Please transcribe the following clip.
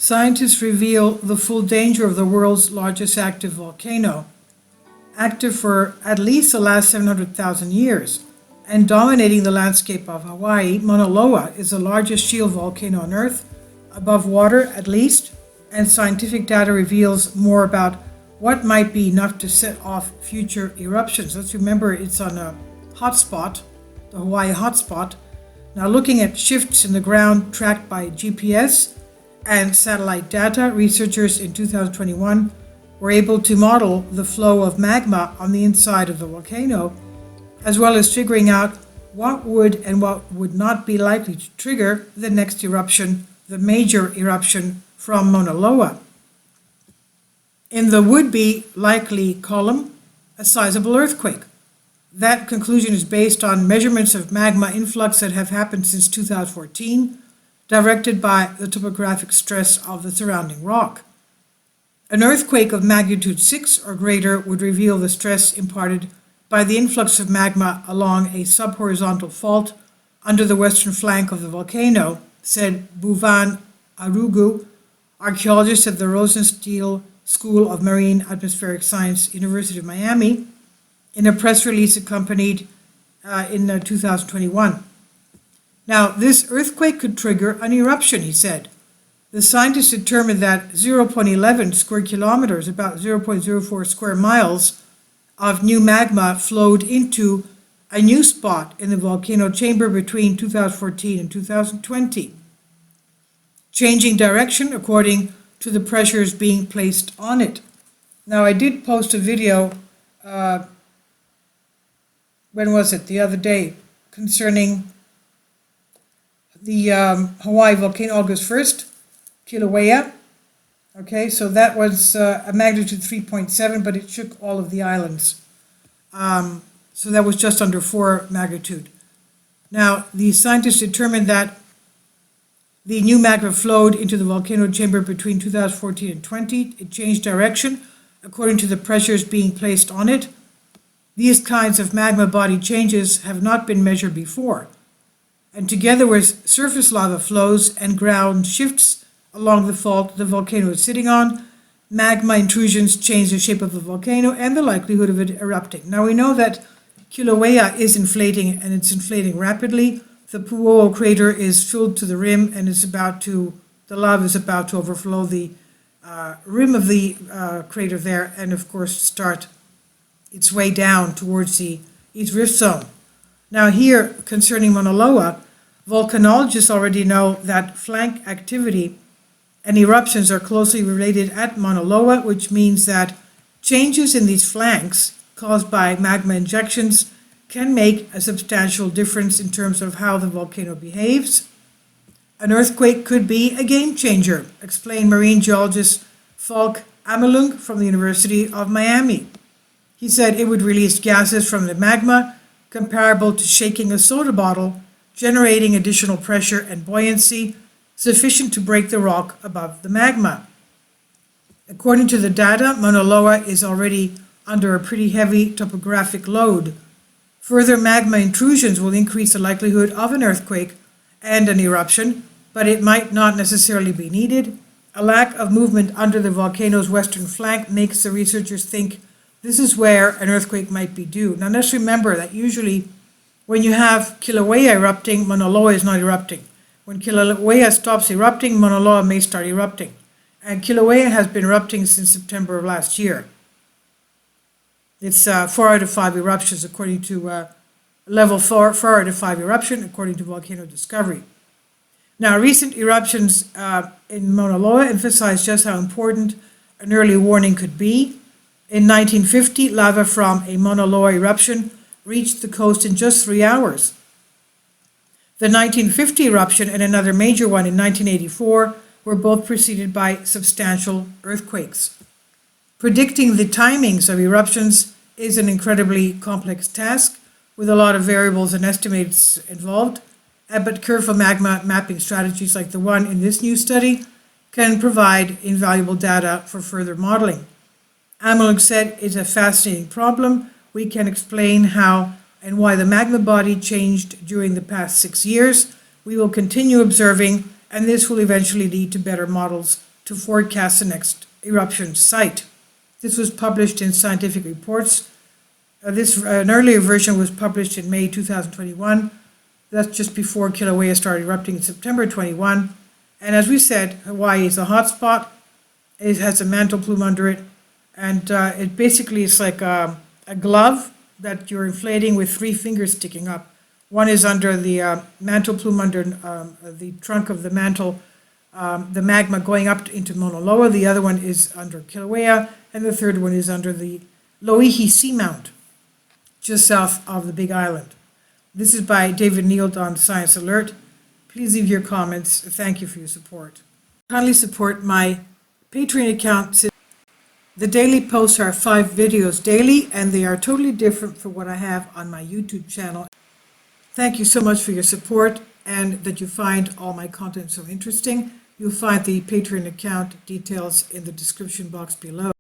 scientists reveal the full danger of the world's largest active volcano, active for at least the last 700,000 years and dominating the landscape of Hawaii. Mauna Loa is the largest shield volcano on Earth, above water at least, and scientific data reveals more about what might be enough to set off future eruptions. Let's remember it's on a hotspot, the Hawaii hotspot. Now, looking at shifts in the ground tracked by GPS and satellite data, researchers in 2021 were able to model the flow of magma on the inside of the volcano, as well as figuring out what would and what would not be likely to trigger the next eruption, the major eruption from Mauna Loa. In the would-be likely column, a sizable earthquake. That conclusion is based on measurements of magma influx that have happened since 2014, directed by the topographic stress of the surrounding rock. An earthquake of magnitude 6 or greater would reveal the stress imparted by the influx of magma along a subhorizontal fault under the western flank of the volcano, said Bhuvan Arugu, archaeologist at the Rosenstiel School of Marine Atmospheric Science, University of Miami, in a press release accompanied in 2021. Now, this earthquake could trigger an eruption, he said. The scientists determined that 0.11 square kilometers, about 0.04 square miles, of new magma flowed into a new spot in the volcano chamber between 2014 and 2020, changing direction according to the pressures being placed on it. Now, I did post a video, when was it? The other day, concerning the Hawaii volcano, August 1st, Kilauea. Okay, so that was a magnitude 3.7, but it shook all of the islands. So that was just under 4 magnitude. Now, the scientists determined that the new magma flowed into the volcano chamber between 2014 and 20. It changed direction according to the pressures being placed on it. These kinds of magma body changes have not been measured before. And together with surface lava flows and ground shifts along the fault the volcano is sitting on, magma intrusions change the shape of the volcano and the likelihood of it erupting. Now, we know that Kilauea is inflating, and it's inflating rapidly. The Pu'uo crater is filled to the rim, and the lava is about to overflow the rim of the crater there, and of course start its way down towards the East Rift Zone. Now, here, concerning Mauna Loa, volcanologists already know that flank activity and eruptions are closely related at Mauna Loa, which means that changes in these flanks caused by magma injections can make a substantial difference in terms of how the volcano behaves. An earthquake could be a game changer, explained marine geologist Falk Amelung from the University of Miami. He said it would release gases from the magma comparable to shaking a soda bottle, generating additional pressure and buoyancy sufficient to break the rock above the magma. According to the data, Mauna Loa is already under a pretty heavy topographic load. Further magma intrusions will increase the likelihood of an earthquake and an eruption, but it might not necessarily be needed. A lack of movement under the volcano's western flank makes the researchers think this is where an earthquake might be due. Now, let's remember that usually when you have Kilauea erupting, Mauna Loa is not erupting. When Kilauea stops erupting, Mauna Loa may start erupting. And Kilauea has been erupting since September of last year. It's 4 out of 5 eruptions according to level 4 out of 5 eruption according to Volcano Discovery. Now, recent eruptions in Mauna Loa emphasize just how important an early warning could be. In 1950, lava from a Mauna Loa eruption reached the coast in just 3 hours. The 1950 eruption and another major one in 1984 were both preceded by substantial earthquakes. Predicting the timings of eruptions is an incredibly complex task with a lot of variables and estimates involved, but careful magma mapping strategies like the one in this new study can provide invaluable data for further modeling. Amelung said it's a fascinating problem. We can explain how and why the magma body changed during the past 6 years. We will continue observing, and this will eventually lead to better models to forecast the next eruption site. This was published in Scientific Reports. An earlier version was published in May 2021. That's just before Kilauea started erupting in September 21. And as we said, Hawaii is a hotspot. It has a mantle plume under it. And it basically is like a glove that you're inflating with 3 fingers sticking up. One is under the mantle plume, under the trunk of the mantle, the magma going up into Mauna Loa. The other one is under Kilauea. And the third one is under the Loihi Seamount, just south of the Big Island. This is by David Neild on Science Alert. Please leave your comments. Thank you for your support. Kindly support my Patreon account. The daily posts are 5 videos daily, and they are totally different from what I have on my YouTube channel. Thank you so much for your support and that you find all my content so interesting. You'll find the Patreon account details in the description box below.